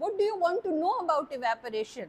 what do you want to know about evaporation,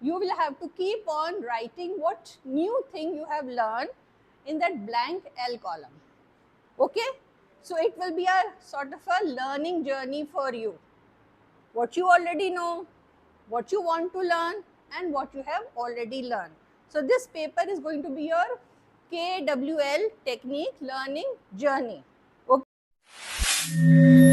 you will have to keep on writing what new thing you have learned in that blank L column. Okay? So it will be a sort of a learning journey for you. What you already know, what you want to learn, and what you have already learned. So this paper is going to be your KWL technique learning journey. Okay.